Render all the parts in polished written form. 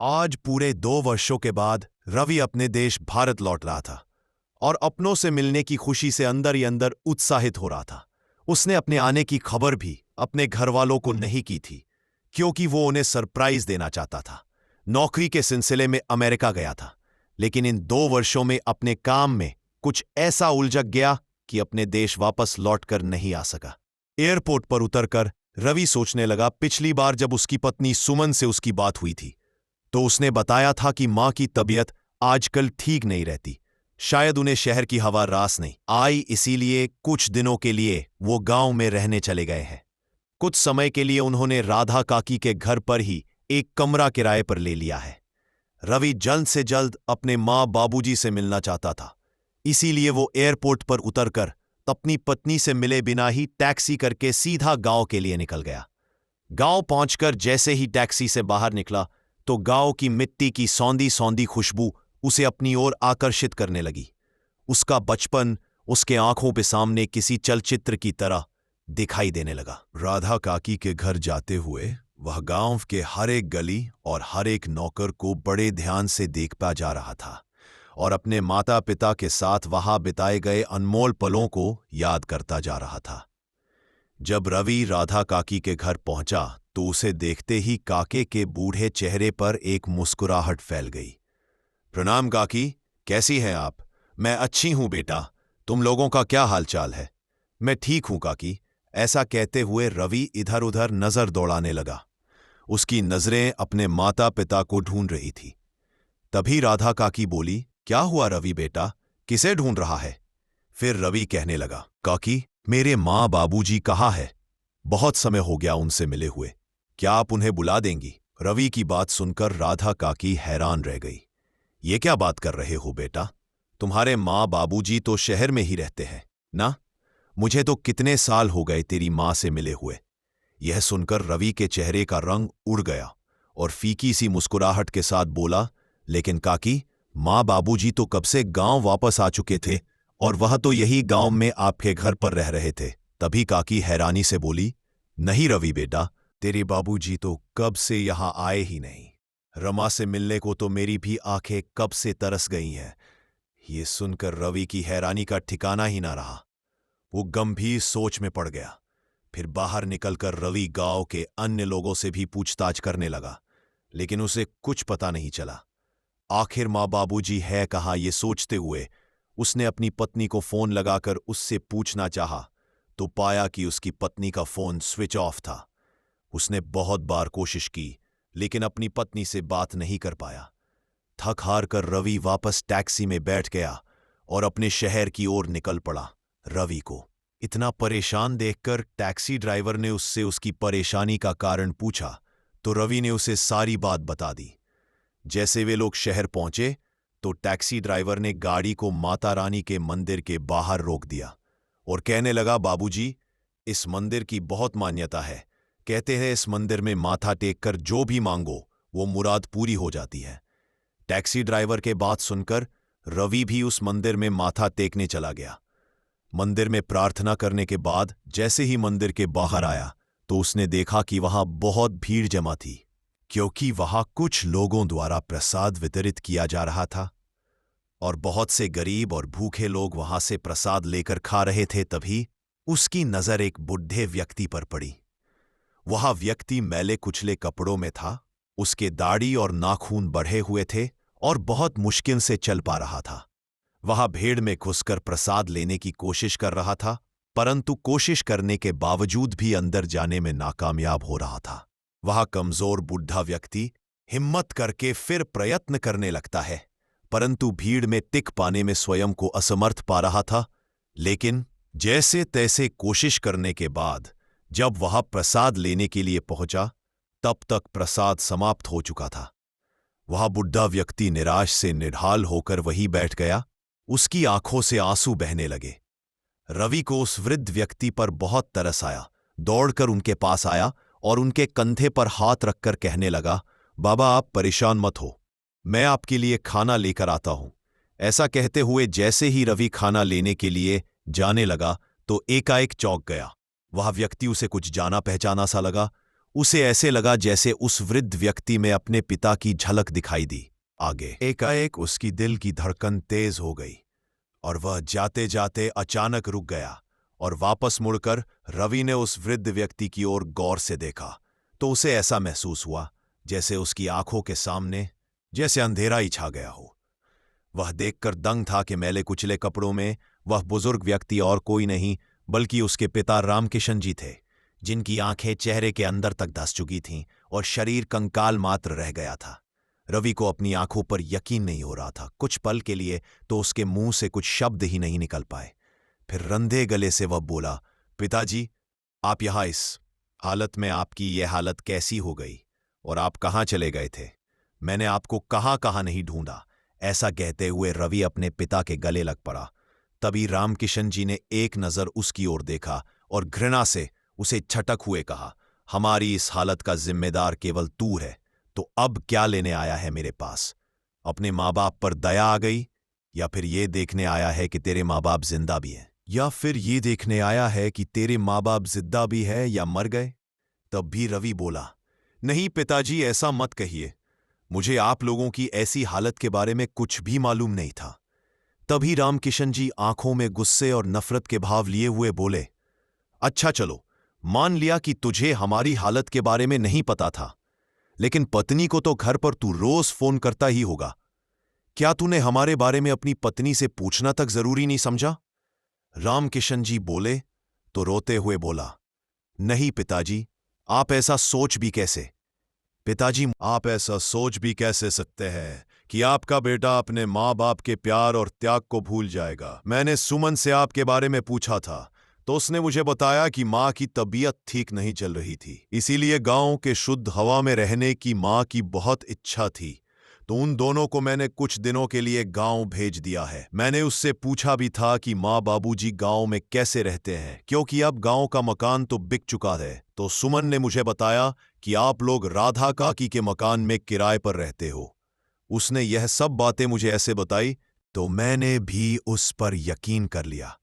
आज पूरे 2 वर्षों के बाद रवि अपने देश भारत लौट रहा था और अपनों से मिलने की खुशी से अंदर ही अंदर उत्साहित हो रहा था। उसने अपने आने की खबर भी अपने घर वालों को नहीं की थी, क्योंकि वो उन्हें सरप्राइज देना चाहता था। नौकरी के सिलसिले में अमेरिका गया था, लेकिन इन 2 वर्षों में अपने काम में कुछ ऐसा उलझ गया कि अपने देश वापस लौटकर नहीं आ सका। एयरपोर्ट पर उतरकर रवि सोचने लगा, पिछली बार जब उसकी पत्नी सुमन से उसकी बात हुई थी तो उसने बताया था कि मां की तबीयत आजकल ठीक नहीं रहती। शायद उन्हें शहर की हवा रास नहीं आई, इसीलिए कुछ दिनों के लिए वो गांव में रहने चले गए हैं। कुछ समय के लिए उन्होंने राधा काकी के घर पर ही एक कमरा किराए पर ले लिया है। रवि जल्द से जल्द अपने मां बाबूजी से मिलना चाहता था, इसीलिए वो एयरपोर्ट पर उतरकर अपनी पत्नी से मिले बिना ही टैक्सी करके सीधा गांव के लिए निकल गया। गांव पहुंचकर जैसे ही टैक्सी से बाहर निकला तो गांव की मिट्टी की सौंधी सौंधी खुशबू उसे अपनी ओर आकर्षित करने लगी। उसका बचपन उसके आंखों पे सामने किसी चलचित्र की तरह दिखाई देने लगा। राधा काकी के घर जाते हुए वह गांव के हर एक गली और हर एक नौकर को बड़े ध्यान से देखता जा रहा था और अपने माता पिता के साथ वहां बिताए गए अनमोल पलों को याद करता जा रहा था। जब रवि राधा काकी के घर पहुंचा तो उसे देखते ही काके के बूढ़े चेहरे पर एक मुस्कुराहट फैल गई। प्रणाम काकी, कैसी हैं आप? मैं अच्छी हूं बेटा, तुम लोगों का क्या हालचाल है? मैं ठीक हूं काकी, ऐसा कहते हुए रवि इधर उधर नजर दौड़ाने लगा। उसकी नजरें अपने माता पिता को ढूंढ रही थी। तभी राधा काकी बोली, क्या हुआ रवि बेटा, किसे ढूंढ रहा है? फिर रवि कहने लगा, काकी मेरे मां बाबूजी कहाँ है? बहुत समय हो गया उनसे मिले हुए, क्या आप उन्हें बुला देंगी? रवि की बात सुनकर राधा काकी हैरान रह गई। ये क्या बात कर रहे हो बेटा, तुम्हारे मां बाबूजी तो शहर में ही रहते हैं ना? मुझे तो कितने साल हो गए तेरी मां से मिले हुए। यह सुनकर रवि के चेहरे का रंग उड़ गया और फीकी सी मुस्कुराहट के साथ बोला, लेकिन काकी मां बाबूजी तो कब से गांव वापस आ चुके थे और वह तो यही गांव में आपके घर पर रह रहे थे। तभी काकी हैरानी से बोली, नहीं रवि बेटा, तेरे बाबूजी तो कब से यहां आए ही नहीं। रमा से मिलने को तो मेरी भी आंखें कब से तरस गई हैं। ये सुनकर रवि की हैरानी का ठिकाना ही ना रहा। वो गंभीर सोच में पड़ गया। फिर बाहर निकलकर रवि गांव के अन्य लोगों से भी पूछताछ करने लगा, लेकिन उसे कुछ पता नहीं चला। आखिर मां बाबूजी है कहाँ, ये सोचते हुए उसने अपनी पत्नी को फोन लगाकर उससे पूछना चाहा तो पाया कि उसकी पत्नी का फोन स्विच ऑफ था। उसने बहुत बार कोशिश की, लेकिन अपनी पत्नी से बात नहीं कर पाया। थक हार कर रवि वापस टैक्सी में बैठ गया और अपने शहर की ओर निकल पड़ा। रवि को इतना परेशान देखकर टैक्सी ड्राइवर ने उससे उसकी परेशानी का कारण पूछा तो रवि ने उसे सारी बात बता दी। जैसे वे लोग शहर पहुंचे तो टैक्सी ड्राइवर ने गाड़ी को माता रानी के मंदिर के बाहर रोक दिया और कहने लगा, बाबूजी, इस मंदिर की बहुत मान्यता है। कहते हैं इस मंदिर में माथा टेककर जो भी मांगो वो मुराद पूरी हो जाती है। टैक्सी ड्राइवर के बात सुनकर रवि भी उस मंदिर में माथा टेकने चला गया। मंदिर में प्रार्थना करने के बाद जैसे ही मंदिर के बाहर आया तो उसने देखा कि वहां बहुत भीड़ जमा थी, क्योंकि वहां कुछ लोगों द्वारा प्रसाद वितरित किया जा रहा था और बहुत से गरीब और भूखे लोग वहां से प्रसाद लेकर खा रहे थे। तभी उसकी नजर एक बूढ़े व्यक्ति पर पड़ी। वह व्यक्ति मैले कुचले कपड़ों में था, उसके दाढ़ी और नाखून बढ़े हुए थे और बहुत मुश्किल से चल पा रहा था। वह भीड़ में घुसकर प्रसाद लेने की कोशिश कर रहा था, परंतु कोशिश करने के बावजूद भी अंदर जाने में नाकामयाब हो रहा था। वह कमजोर बूढ़ा व्यक्ति हिम्मत करके फिर प्रयत्न करने लगता है, परंतु भीड़ में टिक पाने में स्वयं को असमर्थ पा रहा था। लेकिन जैसे तैसे कोशिश करने के बाद जब वह प्रसाद लेने के लिए पहुंचा तब तक प्रसाद समाप्त हो चुका था। वह बुढ़ा व्यक्ति निराश से निढाल होकर वहीं बैठ गया। उसकी आंखों से आंसू बहने लगे। रवि को उस वृद्ध व्यक्ति पर बहुत तरस आया। दौड़कर उनके पास आया और उनके कंधे पर हाथ रखकर कहने लगा, बाबा आप परेशान मत हो, मैं आपके लिए खाना लेकर आता हूं। ऐसा कहते हुए जैसे ही रवि खाना लेने के लिए जाने लगा तो एकाएक चौंक गया। वह व्यक्ति उसे कुछ जाना पहचाना सा लगा। उसे ऐसे लगा जैसे उस वृद्ध व्यक्ति में अपने पिता की झलक दिखाई दी। आगे एकाएक उसकी दिल की धड़कन तेज हो गई और वह जाते जाते अचानक रुक गया और वापस मुड़कर रवि ने उस वृद्ध व्यक्ति की ओर गौर से देखा तो उसे ऐसा महसूस हुआ जैसे उसकी आंखों के सामने जैसे अंधेरा ही छा गया हो। वह देखकर दंग था कि मैले कुचले कपड़ों में वह बुजुर्ग व्यक्ति और कोई नहीं बल्कि उसके पिता रामकिशन जी थे, जिनकी आंखें चेहरे के अंदर तक धंस चुकी थीं और शरीर कंकाल मात्र रह गया था। रवि को अपनी आंखों पर यकीन नहीं हो रहा था। कुछ पल के लिए तो उसके मुंह से कुछ शब्द ही नहीं निकल पाए। फिर रंधे गले से वह बोला, पिताजी, आप यहां इस हालत में, आपकी यह हालत कैसी हो गई और आप कहाँ चले गए थे? मैंने आपको कहाँ कहाँ नहीं ढूंढा। ऐसा कहते हुए रवि अपने पिता के गले लग पड़ा। तभी रामकिशन जी ने एक नजर उसकी ओर देखा और घृणा से उसे छटक हुए कहा, हमारी इस हालत का जिम्मेदार केवल तू है, तो अब क्या लेने आया है मेरे पास? अपने माँ बाप पर दया आ गई, या फिर ये देखने आया है कि तेरे माँ बाप जिंदा भी हैं, या फिर ये देखने आया है कि तेरे माँ बाप जिंदा भी है या मर गए? तब भी रवि बोला, नहीं पिताजी, ऐसा मत कहिए, मुझे आप लोगों की ऐसी हालत के बारे में कुछ भी मालूम नहीं था। तभी रामकिशन जी आंखों में गुस्से और नफरत के भाव लिए हुए बोले, अच्छा चलो, मान लिया कि तुझे हमारी हालत के बारे में नहीं पता था, लेकिन पत्नी को तो घर पर तू रोज फोन करता ही होगा। क्या तूने हमारे बारे में अपनी पत्नी से पूछना तक जरूरी नहीं समझा? रामकिशन जी बोले तो रोते हुए बोला, नहीं पिताजी, आप ऐसा सोच भी कैसे? पिताजी, आप ऐसा सोच भी कैसे सकते हैं कि आपका बेटा अपने माँ बाप के प्यार और त्याग को भूल जाएगा? मैंने सुमन से आपके बारे में पूछा था तो उसने मुझे बताया कि माँ की तबीयत ठीक नहीं चल रही थी, इसीलिए गांव के शुद्ध हवा में रहने की माँ की बहुत इच्छा थी, तो उन दोनों को मैंने कुछ दिनों के लिए गांव भेज दिया है। मैंने उससे पूछा भी था कि माँ बाबूजी गांव में कैसे रहते हैं, क्योंकि अब गांव का मकान तो बिक चुका है। तो सुमन ने मुझे बताया कि आप लोग राधा काकी के मकान में किराए पर रहते हो। उसने यह सब बातें मुझे ऐसे बताई तो मैंने भी उस पर यकीन कर लिया,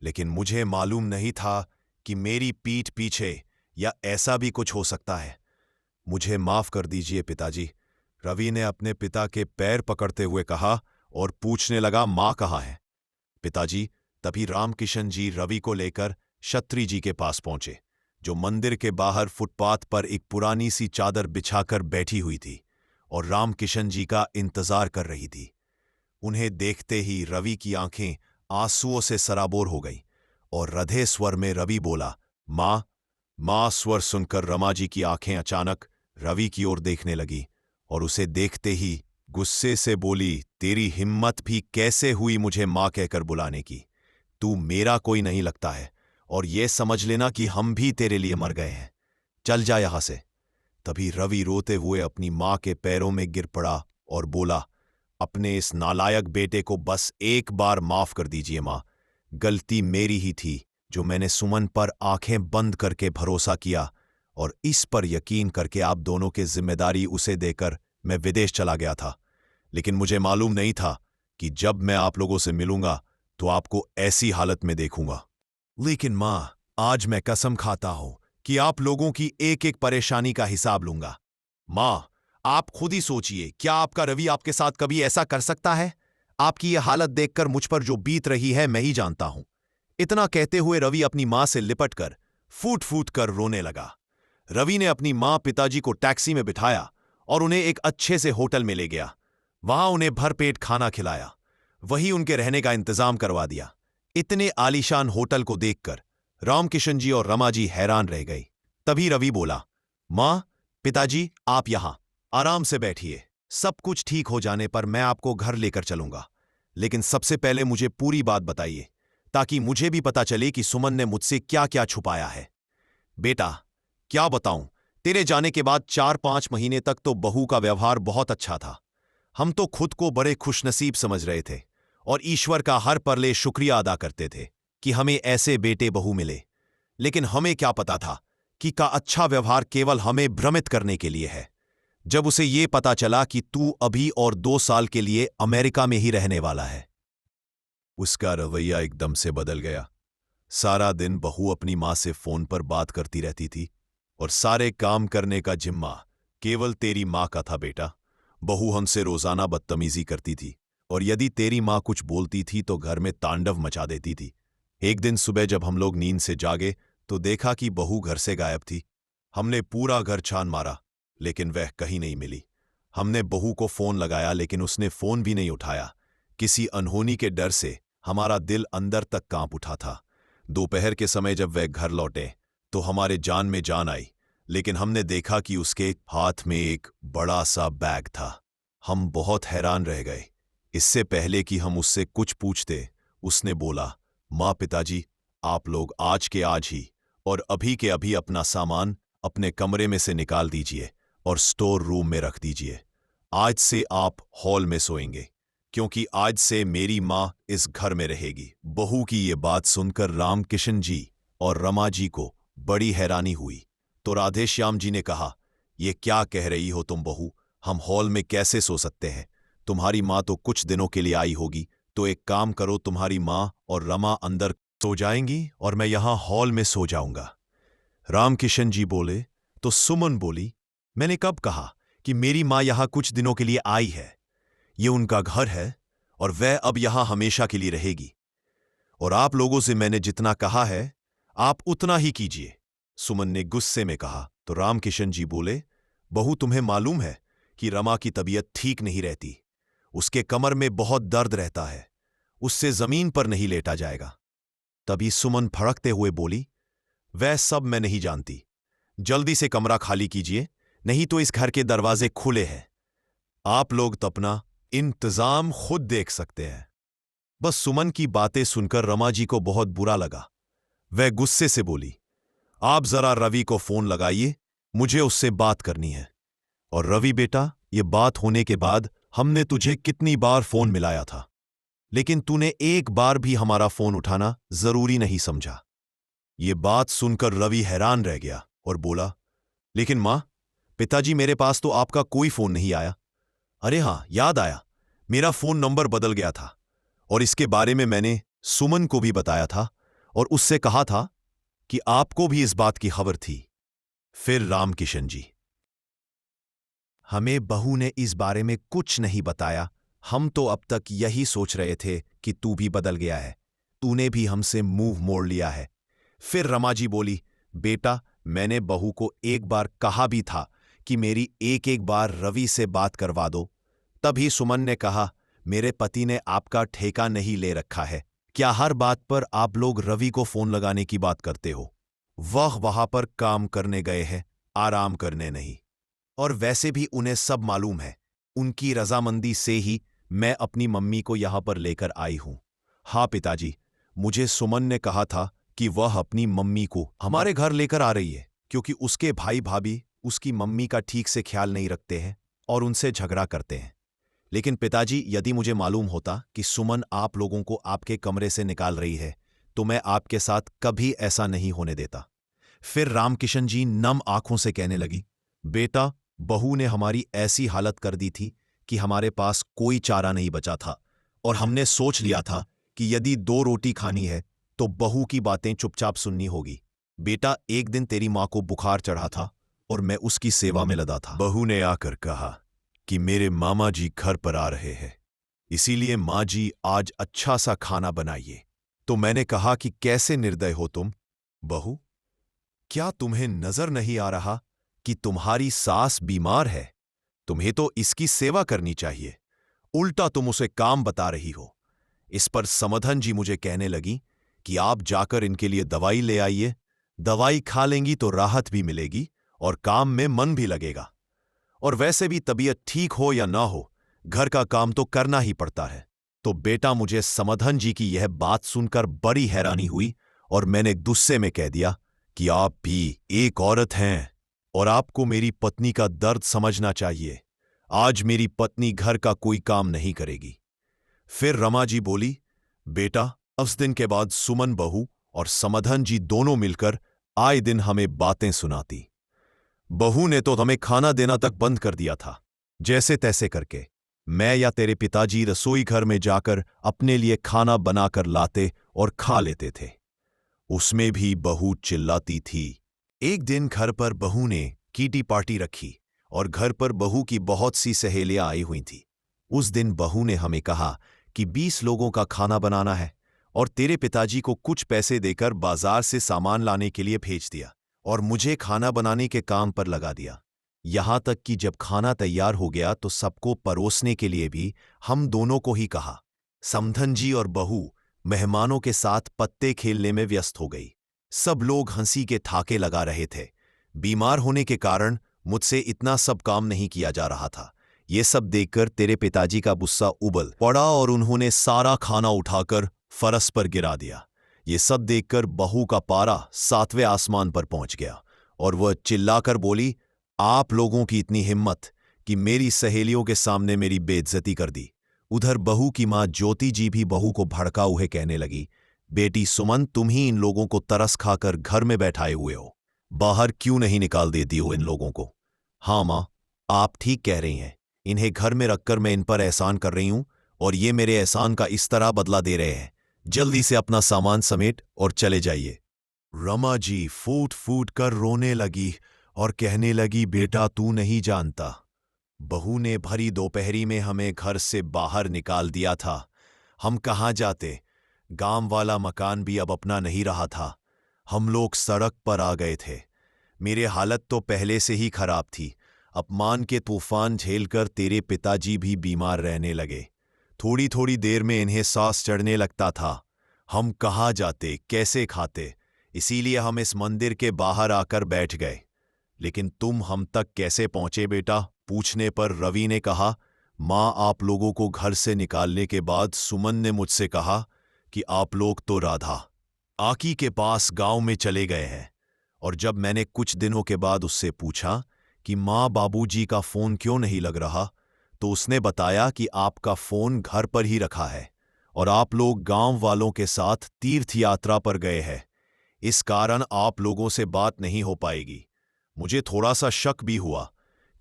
लेकिन मुझे मालूम नहीं था कि मेरी पीठ पीछे या ऐसा भी कुछ हो सकता है। मुझे माफ कर दीजिए पिताजी, रवि ने अपने पिता के पैर पकड़ते हुए कहा और पूछने लगा, मां कहाँ है? पिताजी, तभी रामकिशन जी रवि को लेकर छत्री जी के पास पहुंचे, जो मंदिर के बाहर फुटपाथ पर एक पुरानी सी चादर बिछाकर बैठी हुई थी और रामकिशन जी का इंतजार कर रही थी। उन्हें देखते ही रवि की आंखें आंसुओं से सराबोर हो गईं और रधे स्वर में रवि बोला, मां। मां स्वर सुनकर रमा जी की आंखें अचानक रवि की ओर देखने लगी और उसे देखते ही गुस्से से बोली, तेरी हिम्मत भी कैसे हुई मुझे मां कहकर बुलाने की? तू मेरा कोई नहीं लगता है और ये समझ लेना कि हम भी तेरे लिए मर गए हैं। चल जा यहां से। तभी रवि रोते हुए अपनी मां के पैरों में गिर पड़ा और बोला, अपने इस नालायक बेटे को बस एक बार माफ कर दीजिए मां। गलती मेरी ही थी जो मैंने सुमन पर आंखें बंद करके भरोसा किया और इस पर यकीन करके आप दोनों की जिम्मेदारी उसे देकर मैं विदेश चला गया था। लेकिन मुझे मालूम नहीं था कि जब मैं आप लोगों से मिलूंगा तो आपको ऐसी हालत में देखूंगा। लेकिन मां, आज मैं कसम खाता हूं कि आप लोगों की एक एक परेशानी का हिसाब लूंगा। मां, आप खुद ही सोचिए, क्या आपका रवि आपके साथ कभी ऐसा कर सकता है? आपकी यह हालत देखकर मुझ पर जो बीत रही है मैं ही जानता हूं। इतना कहते हुए रवि अपनी मां से लिपटकर फूट फूट कर रोने लगा। रवि ने अपनी मां पिताजी को टैक्सी में बिठाया और उन्हें एक अच्छे से होटल में ले गया। वहां उन्हें भरपेट खाना खिलाया, वहीं उनके रहने का इंतजाम करवा दिया। इतने आलीशान होटल को देखकर रामकिशन जी और रमा जी हैरान रह गई। तभी रवि बोला, मां, पिताजी, आप यहां आराम से बैठिए। सब कुछ ठीक हो जाने पर मैं आपको घर लेकर चलूंगा, लेकिन सबसे पहले मुझे पूरी बात बताइए, ताकि मुझे भी पता चले कि सुमन ने मुझसे क्या क्या छुपाया है। बेटा, क्या बताऊं, तेरे जाने के बाद 4-5 महीने तक तो बहू का व्यवहार बहुत अच्छा था। हम तो खुद को बड़े खुशनसीब समझ रहे थे और ईश्वर का हर परले शुक्रिया अदा करते थे कि हमें ऐसे बेटे बहू मिले। लेकिन हमें क्या पता था कि का अच्छा व्यवहार केवल हमें भ्रमित करने के लिए है। जब उसे ये पता चला कि तू अभी और 2 साल के लिए अमेरिका में ही रहने वाला है, उसका रवैया एकदम से बदल गया। सारा दिन बहू अपनी मां से फोन पर बात करती रहती थी और सारे काम करने का जिम्मा केवल तेरी माँ का था बेटा। बहू हमसे रोजाना बदतमीजी करती थी और यदि तेरी माँ कुछ बोलती थी तो घर में तांडव मचा देती थी। एक दिन सुबह जब हम लोग नींद से जागे तो देखा कि बहू घर से गायब थी। हमने पूरा घर छान मारा लेकिन वह कहीं नहीं मिली। हमने बहू को फोन लगाया लेकिन उसने फोन भी नहीं उठाया। किसी अनहोनी के डर से हमारा दिल अंदर तक कांप उठा था। दोपहर के समय जब वह घर लौटे तो हमारे जान में जान आई, लेकिन हमने देखा कि उसके हाथ में एक बड़ा सा बैग था। हम बहुत हैरान रह गए। इससे पहले कि हम उससे कुछ पूछते उसने बोला, माँ पिताजी, आप लोग आज के आज ही और अभी के अभी अपना सामान अपने कमरे में से निकाल दीजिए और स्टोर रूम में रख दीजिए। आज से आप हॉल में सोएंगे क्योंकि आज से मेरी माँ इस घर में रहेगी। बहू की ये बात सुनकर रामकिशन जी और रमा जी को बड़ी हैरानी हुई। तो राधेश्याम जी ने कहा, ये क्या कह रही हो तुम बहू, हम हॉल में कैसे सो सकते हैं? तुम्हारी माँ तो कुछ दिनों के लिए आई होगी, तो एक काम करो, तुम्हारी माँ और रमा अंदर सो जाएंगी और मैं यहां हॉल में सो जाऊंगा। रामकिशन जी बोले। तो सुमन बोली, मैंने कब कहा कि मेरी माँ यहां कुछ दिनों के लिए आई है? ये उनका घर है और वह अब यहां हमेशा के लिए रहेगी। और आप लोगों से मैंने जितना कहा है आप उतना ही कीजिए, सुमन ने गुस्से में कहा। तो रामकिशन जी बोले, बहू तुम्हें मालूम है कि रमा की तबीयत ठीक नहीं रहती, उसके कमर में बहुत दर्द रहता है, उससे जमीन पर नहीं लेटा जाएगा। तभी सुमन भड़कते हुए बोली, वह सब मैं नहीं जानती, जल्दी से कमरा खाली कीजिए, नहीं तो इस घर के दरवाजे खुले हैं, आप लोग तो अपना इंतजाम खुद देख सकते हैं। बस सुमन की बातें सुनकर रमा जी को बहुत बुरा लगा। वह गुस्से से बोली, आप जरा रवि को फोन लगाइए, मुझे उससे बात करनी है। और रवि बेटा, ये बात होने के बाद हमने तुझे कितनी बार फोन मिलाया था, लेकिन तूने एक बार भी हमारा फोन उठाना जरूरी नहीं समझा। ये बात सुनकर रवि हैरान रह गया और बोला, लेकिन मां, पिताजी मेरे पास तो आपका कोई फोन नहीं आया। अरे हां, याद आया, मेरा फोन नंबर बदल गया था और इसके बारे में मैंने सुमन को भी बताया था और उससे कहा था कि आपको भी इस बात की खबर थी। फिर रामकिशन जी, हमें बहू ने इस बारे में कुछ नहीं बताया। हम तो अब तक यही सोच रहे थे कि तू भी बदल गया है, तूने भी हमसे मुंह मोड़ लिया है। फिर रमा जी बोली, बेटा, मैंने बहू को एक बार कहा भी था कि मेरी एक एक बार रवि से बात करवा दो। तभी सुमन ने कहा, मेरे पति ने आपका ठेका नहीं ले रखा है, क्या हर बात पर आप लोग रवि को फोन लगाने की बात करते हो? वह वहां पर काम करने गए हैं, आराम करने नहीं। और वैसे भी उन्हें सब मालूम है, उनकी रजामंदी से ही मैं अपनी मम्मी को यहां पर लेकर आई हूं। हाँ पिताजी, मुझे सुमन ने कहा था कि वह अपनी मम्मी को हमारे घर लेकर आ रही है क्योंकि उसके भाई भाभी उसकी मम्मी का ठीक से ख्याल नहीं रखते हैं और उनसे झगड़ा करते हैं। लेकिन पिताजी, यदि मुझे मालूम होता कि सुमन आप लोगों को आपके कमरे से निकाल रही है तो मैं आपके साथ कभी ऐसा नहीं होने देता। फिर रामकिशन जी नम आंखों से कहने लगी, बेटा, बहू ने हमारी ऐसी हालत कर दी थी कि हमारे पास कोई चारा नहीं बचा था और हमने सोच लिया था कि यदि 2 रोटी खानी है तो बहू की बातें चुपचाप सुननी होगी। बेटा, एक दिन तेरी मां को बुखार चढ़ा था और मैं उसकी सेवा में लगा था। बहू ने आकर कहा कि मेरे मामा जी घर पर आ रहे हैं, इसीलिए माँ जी आज अच्छा सा खाना बनाइए। तो मैंने कहा कि कैसे निर्दय हो तुम बहू, क्या तुम्हें नजर नहीं आ रहा कि तुम्हारी सास बीमार है? तुम्हें तो इसकी सेवा करनी चाहिए, उल्टा तुम उसे काम बता रही हो। इस पर समधन जी मुझे कहने लगी कि आप जाकर इनके लिए दवाई ले आइए, दवाई खा लेंगी तो राहत भी मिलेगी और काम में मन भी लगेगा। और वैसे भी तबीयत ठीक हो या ना हो, घर का काम तो करना ही पड़ता है। तो बेटा, मुझे समधन जी की यह बात सुनकर बड़ी हैरानी हुई और मैंने गुस्से में कह दिया कि आप भी एक औरत हैं और आपको मेरी पत्नी का दर्द समझना चाहिए। आज मेरी पत्नी घर का कोई काम नहीं करेगी। फिर रमा जी बोली, बेटा, उस दिन के बाद सुमन बहू और समधन जी दोनों मिलकर आए दिन हमें बातें सुनाती। बहू ने तो हमें खाना देना तक बंद कर दिया था। जैसे तैसे करके मैं या तेरे पिताजी रसोई घर में जाकर अपने लिए खाना बनाकर लाते और खा लेते थे। उसमें भी बहू चिल्लाती थी, एक दिन घर पर बहू ने कीटी पार्टी रखी और घर पर बहू की बहुत सी सहेलियां आई हुई थी। उस दिन बहू ने हमें कहा कि 20 लोगों का खाना बनाना है और तेरे पिताजी को कुछ पैसे देकर बाजार से सामान लाने के लिए भेज दिया और मुझे खाना बनाने के काम पर लगा दिया। यहां तक कि जब खाना तैयार हो गया तो सबको परोसने के लिए भी हम दोनों को ही कहा। समधन जी और बहू मेहमानों के साथ पत्ते खेलने में व्यस्त हो गई। सब लोग हंसी के ठाके लगा रहे थे। बीमार होने के कारण मुझसे इतना सब काम नहीं किया जा रहा था। ये सब देखकर तेरे पिताजी का गुस्सा उबल पड़ा और उन्होंने सारा खाना उठाकर फरस पर गिरा दिया। ये सब देखकर बहू का पारा 7वें आसमान पर पहुंच गया और वह चिल्लाकर बोली, आप लोगों की इतनी हिम्मत कि मेरी सहेलियों के सामने मेरी बेइज्जती कर दी। उधर बहू की मां ज्योति जी भी बहू को भड़का हुए कहने लगी, बेटी सुमन, तुम ही इन लोगों को तरस खाकर घर में बैठाए हुए हो, बाहर क्यों नहीं निकाल देती हो इन लोगों को। हाँ मां, आप ठीक कह रही हैं। इन्हें घर में रखकर मैं इन पर एहसान कर रही हूं और ये मेरे एहसान का इस तरह बदला दे रहे हैं। जल्दी से अपना सामान समेट और चले जाइए। रमा जी फूट फूट कर रोने लगी और कहने लगी, बेटा तू नहीं जानता, बहू ने भरी दोपहरी में हमें घर से बाहर निकाल दिया था। हम कहाँ जाते, गांव वाला मकान भी अब अपना नहीं रहा था। हम लोग सड़क पर आ गए थे। मेरी हालत तो पहले से ही खराब थी। अपमान के तूफान झेलकर तेरे पिताजी भी बीमार रहने लगे। थोड़ी थोड़ी देर में इन्हें सांस चढ़ने लगता था। हम कहाँ जाते, कैसे खाते, इसीलिए हम इस मंदिर के बाहर आकर बैठ गए। लेकिन तुम हम तक कैसे पहुंचे बेटा, पूछने पर रवि ने कहा, मां आप लोगों को घर से निकालने के बाद सुमन ने मुझसे कहा कि आप लोग तो राधा आकी के पास गांव में चले गए हैं। और जब मैंने कुछ दिनों के बाद उससे पूछा कि मां बाबूजी का फोन क्यों नहीं लग रहा, तो उसने बताया कि आपका फोन घर पर ही रखा है और आप लोग गांव वालों के साथ तीर्थ यात्रा पर गए हैं। इस कारण आप लोगों से बात नहीं हो पाएगी। मुझे थोड़ा सा शक भी हुआ,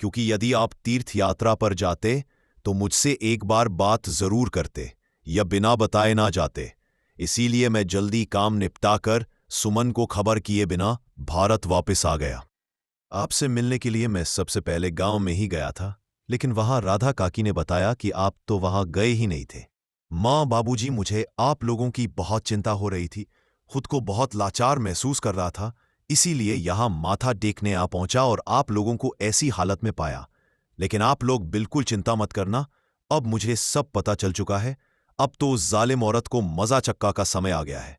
क्योंकि यदि आप तीर्थ यात्रा पर जाते तो मुझसे एक बार बात जरूर करते या बिना बताए ना जाते। इसीलिए मैं जल्दी काम निपटाकर सुमन को खबर किए बिना भारत वापस आ गया। आपसे मिलने के लिए मैं सबसे पहले गांव में ही गया था, लेकिन वहां राधा काकी ने बताया कि आप तो वहां गए ही नहीं थे। मां बाबूजी, मुझे आप लोगों की बहुत चिंता हो रही थी। खुद को बहुत लाचार महसूस कर रहा था, इसीलिए यहां माथा टेकने आ पहुंचा और आप लोगों को ऐसी हालत में पाया। लेकिन आप लोग बिल्कुल चिंता मत करना, अब मुझे सब पता चल चुका है। अब तो उस जालिम औरत को मजा चक्का का समय आ गया है।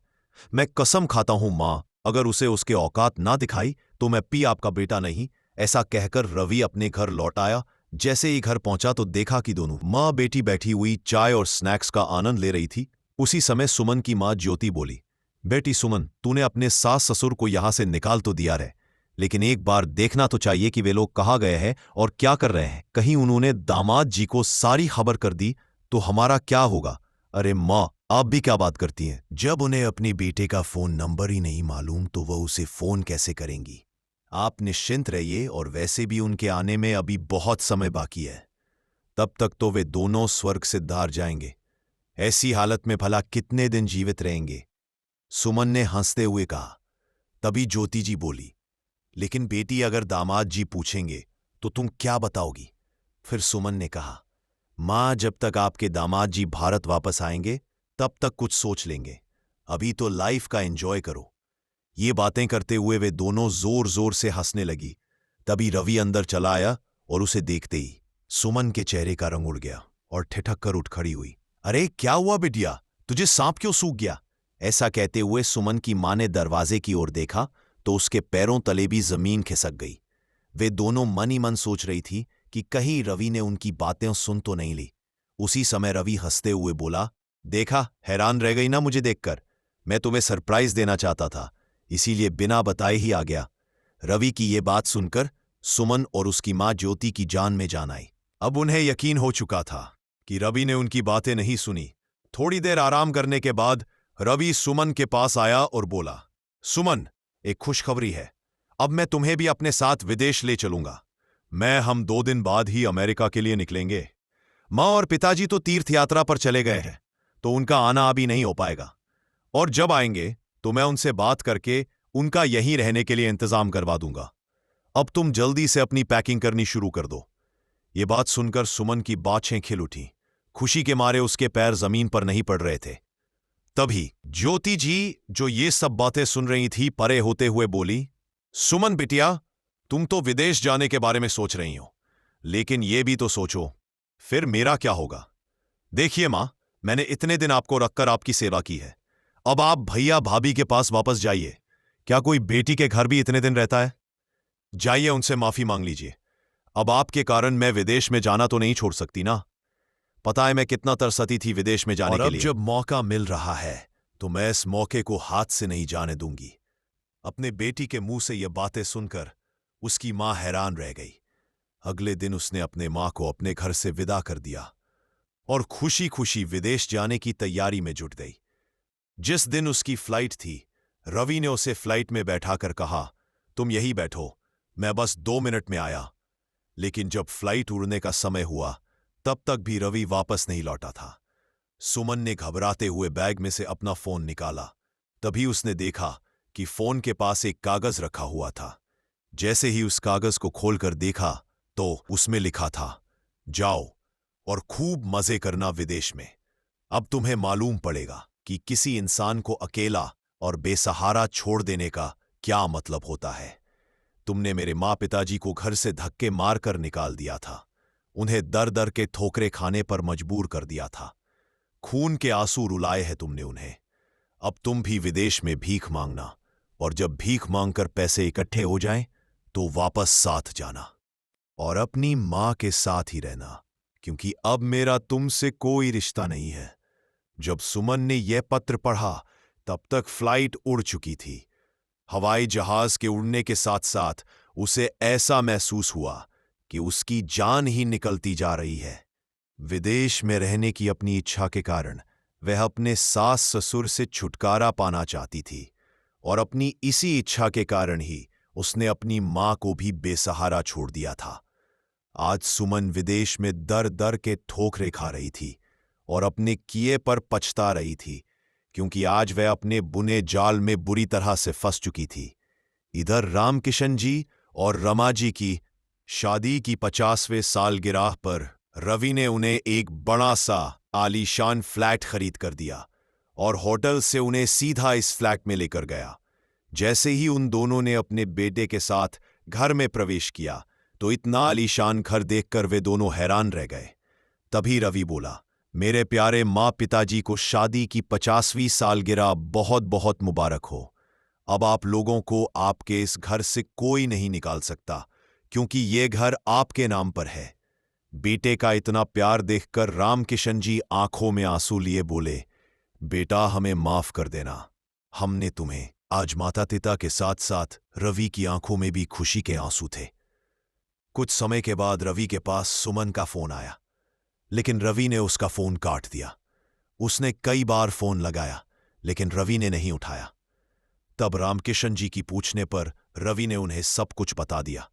मैं कसम खाता हूं मां, अगर उसे उसके औकात ना दिखाई तो मैं पी आपका बेटा नहीं। ऐसा कहकर रवि अपने घर लौट आया। जैसे ही घर पहुंचा तो देखा कि दोनों मां बेटी बैठी हुई चाय और स्नैक्स का आनंद ले रही थी। उसी समय सुमन की मां ज्योति बोली, बेटी सुमन, तूने अपने सास ससुर को यहां से निकाल तो दिया रहे, लेकिन एक बार देखना तो चाहिए कि वे लोग कहाँ गए हैं और क्या कर रहे हैं। कहीं उन्होंने दामाद जी को सारी खबर कर दी तो हमारा क्या होगा। अरे माँ, आप भी क्या बात करती हैं। जब उन्हें अपनी बेटे का फोन नंबर ही नहीं मालूम तो वह उसे फोन कैसे करेंगी। आप निश्चिंत रहिए, और वैसे भी उनके आने में अभी बहुत समय बाकी है। तब तक तो वे दोनों स्वर्ग से धार जाएंगे। ऐसी हालत में भला कितने दिन जीवित रहेंगे। सुमन ने हंसते हुए कहा। तभी ज्योति जी बोली, लेकिन बेटी, अगर दामाद जी पूछेंगे तो तुम क्या बताओगी। फिर सुमन ने कहा, मां, जब तक आपके दामाद जी भारत वापस आएंगे तब तक कुछ सोच लेंगे। अभी तो लाइफ का एंजॉय करो। ये बातें करते हुए वे दोनों जोर जोर से हंसने लगी। तभी रवि अंदर चला आया और उसे देखते ही सुमन के चेहरे का रंग उड़ गया और ठिठक कर उठ खड़ी हुई। अरे क्या हुआ बिटिया, तुझे सांप क्यों सूख गया। ऐसा कहते हुए सुमन की मां ने दरवाजे की ओर देखा तो उसके पैरों तले भी जमीन खिसक गई। वे दोनों मन ही मन सोच रही थी कि कहीं रवि ने उनकी बातें सुन तो नहीं ली। उसी समय रवि हंसते हुए बोला, देखा, हैरान रह गई ना मुझे देखकर। मैं तुम्हें सरप्राइज देना चाहता था, इसीलिए बिना बताए ही आ गया। रवि की ये बात सुनकर सुमन और उसकी मां ज्योति की जान में जान आई। अब उन्हें यकीन हो चुका था कि रवि ने उनकी बातें नहीं सुनी। थोड़ी देर आराम करने के बाद रवि सुमन के पास आया और बोला, सुमन, एक खुशखबरी है। अब मैं तुम्हें भी अपने साथ विदेश ले चलूंगा। हम 2 दिन बाद ही अमेरिका के लिए निकलेंगे। मां और पिताजी तो तीर्थ यात्रा पर चले गए हैं, तो उनका आना अभी नहीं हो पाएगा। और जब आएंगे तो मैं उनसे बात करके उनका यहीं रहने के लिए इंतजाम करवा दूंगा। अब तुम जल्दी से अपनी पैकिंग करनी शुरू कर दो। ये बात सुनकर सुमन की बाछें खिल उठी। खुशी के मारे उसके पैर जमीन पर नहीं पड़ रहे थे। तभी ज्योति जी, जो ये सब बातें सुन रही थी, परे होते हुए बोली, सुमन बिटिया, तुम तो विदेश जाने के बारे में सोच रही हो, लेकिन ये भी तो सोचो, फिर मेरा क्या होगा? देखिए मां, मैंने इतने दिन आपको रखकर आपकी सेवा की है। अब आप भैया भाभी के पास वापस जाइए। क्या कोई बेटी के घर भी इतने दिन रहता है? जाइए, उनसे माफी मांग लीजिए। अब आपके कारण मैं विदेश में जाना तो नहीं छोड़ सकती ना। पता है मैं कितना तरसती थी विदेश में जाने के लिए। और अब जब मौका मिल रहा है तो मैं इस मौके को हाथ से नहीं जाने दूंगी। अपने बेटी के मुंह से यह बातें सुनकर उसकी मां हैरान रह गई। अगले दिन उसने अपने मां को अपने घर से विदा कर दिया और खुशी खुशी विदेश जाने की तैयारी में जुट गई। जिस दिन उसकी फ्लाइट थी, रवि ने उसे फ्लाइट में बैठाकर कहा, तुम यही बैठो, मैं बस 2 मिनट में आया। लेकिन जब फ्लाइट उड़ने का समय हुआ तब तक भी रवि वापस नहीं लौटा था। सुमन ने घबराते हुए बैग में से अपना फोन निकाला। तभी उसने देखा कि फोन के पास एक कागज रखा हुआ था। जैसे ही उस कागज को खोलकर देखा तो उसमें लिखा था, जाओ और खूब मजे करना विदेश में। अब तुम्हें मालूम पड़ेगा कि किसी इंसान को अकेला और बेसहारा छोड़ देने का क्या मतलब होता है। तुमने मेरे माँ पिताजी को घर से धक्के मारकर निकाल दिया था, उन्हें दर दर के ठोकरे खाने पर मजबूर कर दिया था, खून के आंसू रुलाए हैं तुमने उन्हें। अब तुम भी विदेश में भीख मांगना, और जब भीख मांगकर पैसे इकट्ठे हो जाएं तो वापस साथ जाना और अपनी मां के साथ ही रहना, क्योंकि अब मेरा तुमसे कोई रिश्ता नहीं है। जब सुमन ने यह पत्र पढ़ा तब तक फ्लाइट उड़ चुकी थी। हवाई जहाज के उड़ने के साथ साथ उसे ऐसा महसूस हुआ कि उसकी जान ही निकलती जा रही है। विदेश में रहने की अपनी इच्छा के कारण वह अपने सास ससुर से छुटकारा पाना चाहती थी, और अपनी इसी इच्छा के कारण ही उसने अपनी मां को भी बेसहारा छोड़ दिया था। आज सुमन विदेश में दर दर के ठोकरे खा रही थी और अपने किए पर पछता रही थी, क्योंकि आज वह अपने बुने जाल में बुरी तरह से फंस चुकी थी। इधर रामकिशन जी और रमा जी की शादी की 50वें सालगिरह पर रवि ने उन्हें एक बड़ा सा आलीशान फ्लैट खरीद कर दिया और होटल से उन्हें सीधा इस फ्लैट में लेकर गया। जैसे ही उन दोनों ने अपने बेटे के साथ घर में प्रवेश किया तो इतना आलीशान घर देखकर वे दोनों हैरान रह गए। तभी रवि बोला, मेरे प्यारे माँ पिताजी को शादी की 50वीं सालगिरह बहुत बहुत मुबारक हो। अब आप लोगों को आपके इस घर से कोई नहीं निकाल सकता, क्योंकि ये घर आपके नाम पर है। बेटे का इतना प्यार देखकर रामकिशन जी आंखों में आंसू लिए बोले, बेटा हमें माफ कर देना, हमने तुम्हें। आज माता पिता के साथ साथ रवि की आंखों में भी खुशी के आंसू थे। कुछ समय के बाद रवि के पास सुमन का फोन आया, लेकिन रवि ने उसका फोन काट दिया। उसने कई बार फोन लगाया लेकिन रवि ने नहीं उठाया। तब रामकिशन जी की पूछने पर रवि ने उन्हें सब कुछ बता दिया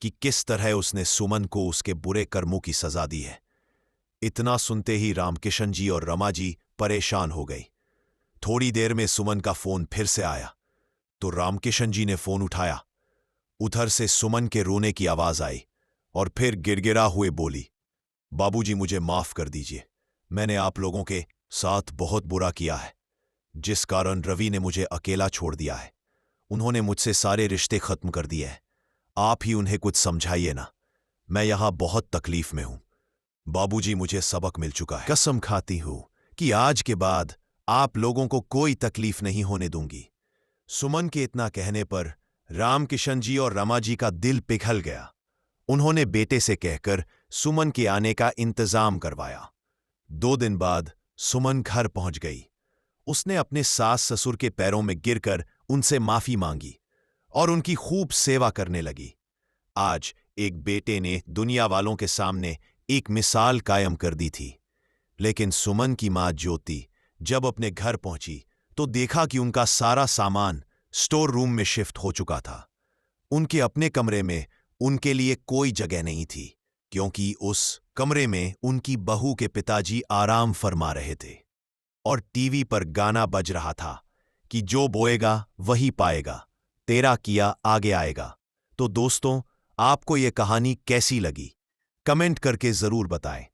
कि किस तरह उसने सुमन को उसके बुरे कर्मों की सजा दी है। इतना सुनते ही रामकिशन जी और रमा जी परेशान हो गई। थोड़ी देर में सुमन का फोन फिर से आया तो रामकिशन जी ने फोन उठाया। उधर से सुमन के रोने की आवाज आई और फिर गिड़गिड़ा हुए बोली, बाबूजी मुझे माफ कर दीजिए, मैंने आप लोगों के साथ बहुत बुरा किया है, जिस कारण रवि ने मुझे अकेला छोड़ दिया है। उन्होंने मुझसे सारे रिश्ते खत्म कर दिए हैं। आप ही उन्हें कुछ समझाइए ना, मैं यहां बहुत तकलीफ में हूं। बाबूजी मुझे सबक मिल चुका है, कसम खाती हूं कि आज के बाद आप लोगों को कोई तकलीफ नहीं होने दूंगी। सुमन के इतना कहने पर रामकिशन जी और रमा जी का दिल पिघल गया। उन्होंने बेटे से कहकर सुमन के आने का इंतजाम करवाया। 2 दिन बाद सुमन घर पहुंच गई। उसने अपने सास ससुर के पैरों में गिरकर उनसे माफी मांगी और उनकी खूब सेवा करने लगी। आज एक बेटे ने दुनिया वालों के सामने एक मिसाल कायम कर दी थी। लेकिन सुमन की मां ज्योति जब अपने घर पहुंची तो देखा कि उनका सारा सामान स्टोर रूम में शिफ्ट हो चुका था। उनके अपने कमरे में उनके लिए कोई जगह नहीं थी, क्योंकि उस कमरे में उनकी बहू के पिताजी आराम फरमा रहे थे और टीवी पर गाना बज रहा था कि जो बोएगा वही पाएगा। तेरा किया आगे आएगा। तो दोस्तों, आपको ये कहानी कैसी लगी? कमेंट करके जरूर बताएं।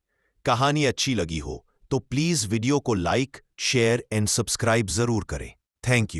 कहानी अच्छी लगी हो तो प्लीज वीडियो को लाइक, शेयर एंड सब्सक्राइब जरूर करें। Thank you.